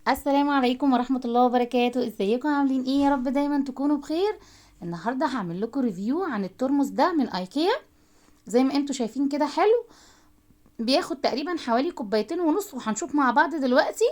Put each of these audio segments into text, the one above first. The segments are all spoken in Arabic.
السلام عليكم ورحمة الله وبركاته. ازيكم عاملين ايه؟ يا رب دايما تكونوا بخير. النهاردة هعمل لكم ريفيو عن الترمس ده من ايكيا. زي ما انتوا شايفين كده حلو، بياخد تقريبا حوالي كوبايتين ونص، وهنشوف مع بعض دلوقتي.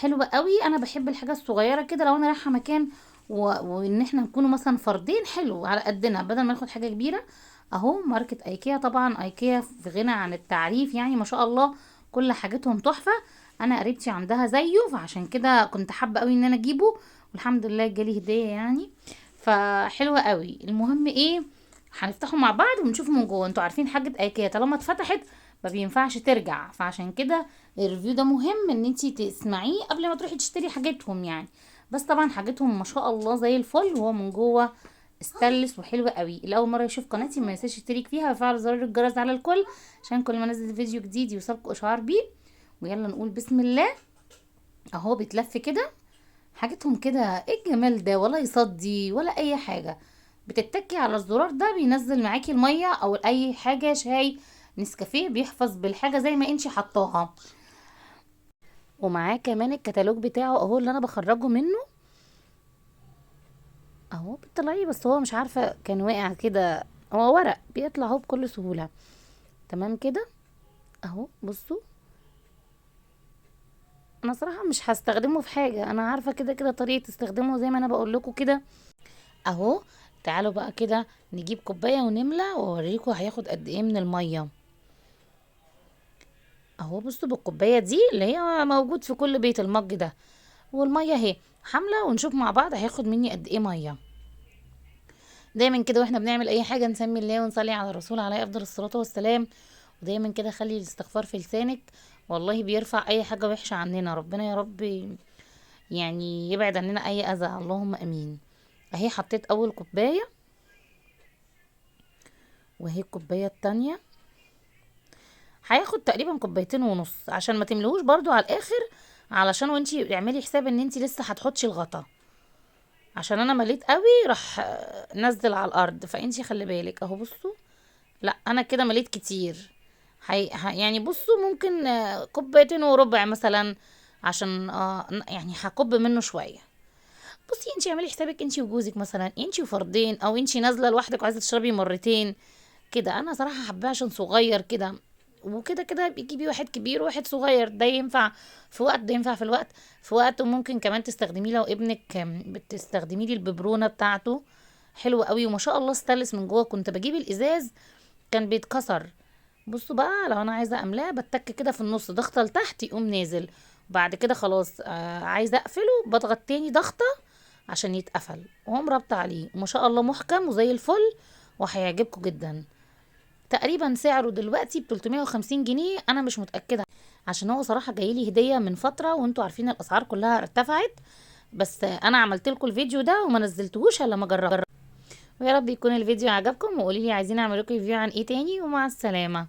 حلوة قوي. انا بحب الحاجة الصغيرة كده لو انا رايحة مكان وان احنا نكونوا مثلا فردين، حلو على قدنا بدل ما ناخد حاجة كبيرة. اهو ماركة ايكيا، طبعا ايكيا في غنى عن التعريف، يعني ما شاء الله كل حاجتهم تحفة. انا قريبتي عندها زيه، فعشان كده كنت حابة قوي ان انا اجيبه، والحمد لله جالي هدية يعني. فحلوة قوي. المهم ايه، هنفتحه مع بعض ونشوفه من جوه. انتوا عارفين حاجة ايكيا طالما اتفتحت ما بينفعش ترجع، فعشان كده الريفيو ده مهم ان انتي تسمعيه قبل ما تروحي تشتري حاجتهم يعني. بس طبعا حاجتهم ما شاء الله زي الفل، وهو من جوه استانلس وحلو قوي. الاول مره يشوف قناتي ما ينساش يشترك فيها ويفعل زر الجرس على الكل، عشان كل ما انزل فيديو جديد يوصلكوا اشعار بيه. ويلا نقول بسم الله. اهو بيتلف كده. حاجتهم كده ايه الجمال ده، ولا يصدي ولا اي حاجه. بتتكي على الزرار ده بينزل معاكي الميه او اي حاجه، شاي، نسكافيه، بيحفظ بالحاجه زي ما انتي حطاها. ومعاه كمان الكتالوج بتاعه اهو اللي انا بخرجه منه. اهو بتطلعيه، بس هو مش عارفه كان واقع كده. هو ورق بيطلع اهو بكل سهوله. تمام كده. اهو بصوا. انا صراحه مش هستخدمه في حاجه، انا عارفه كده كده طريقه استخدامه زي ما انا بقول لكم كده. اهو. تعالوا بقى كده نجيب كوبايه ونملى واوريكم هياخد قد ايه من الميه. اهو بصوا بالكوبايه دي اللي هي موجود في كل بيت، المج ده، والميه اهي حامله، ونشوف مع بعض هياخد مني قد ايه ميه. دايما كده واحنا بنعمل اي حاجه نسمي الله ونصلي على الرسول عليه افضل الصلاه والسلام. ودايما كده خلي الاستغفار في لسانك، والله بيرفع اي حاجه وحشه عننا. ربنا يا رب يعني يبعد عننا اي اذى، اللهم امين. اهي حطيت اول كوبايه، وهي الكوبايه التانية. هياخد تقريبا كوبايتين ونص، عشان ما تملهوش برضو على الاخر، علشان وانتي اعملي حساب ان انتي لسه هتحطي الغطا. عشان انا مليت قوي راح نزل على الارض، فانتي خلي بالك. اهو بصوا. لا انا كده مليت كتير. يعني بصوا ممكن كوبايتين وربع مثلا، عشان يعني هكب منه شويه. بصي انتي اعملي حسابك انتي وجوزك، مثلا انتي وفردين، او انتي نازله لوحدك وعايزه تشربي مرتين كده. انا صراحه حباه عشان صغير كده، وكده كده بيجيبي واحد كبير وواحد صغير، ده ينفع في وقت، ده ينفع في الوقت في وقت. وممكن كمان تستخدميه لو ابنك بتستخدميه لي الببرونه بتاعته. حلو قوي وما شاء الله استلس من جوه. كنت بجيب الازاز كان بيتكسر. بصوا بقى لو انا عايزه املاه بتك كده في النص، ضغطه لتحت يقوم نازل. وبعد كده خلاص عايزه اقفله بضغط تاني ضغطه عشان يتقفل، وهم رابطه عليه. وما شاء الله محكم وزي الفل، وهيعجبكم جدا. تقريبا سعره دلوقتي ب 350 جنيه، انا مش متاكده، عشان هو صراحه جاي لي هديه من فتره، وانتوا عارفين الاسعار كلها ارتفعت. بس انا عملت لكم الفيديو ده وما نزلتهوش الا لما اجرب. ويا رب يكون الفيديو عجبكم، وقولي لي عايزين اعمل لكم ريفيو عن ايه تاني. ومع السلامه.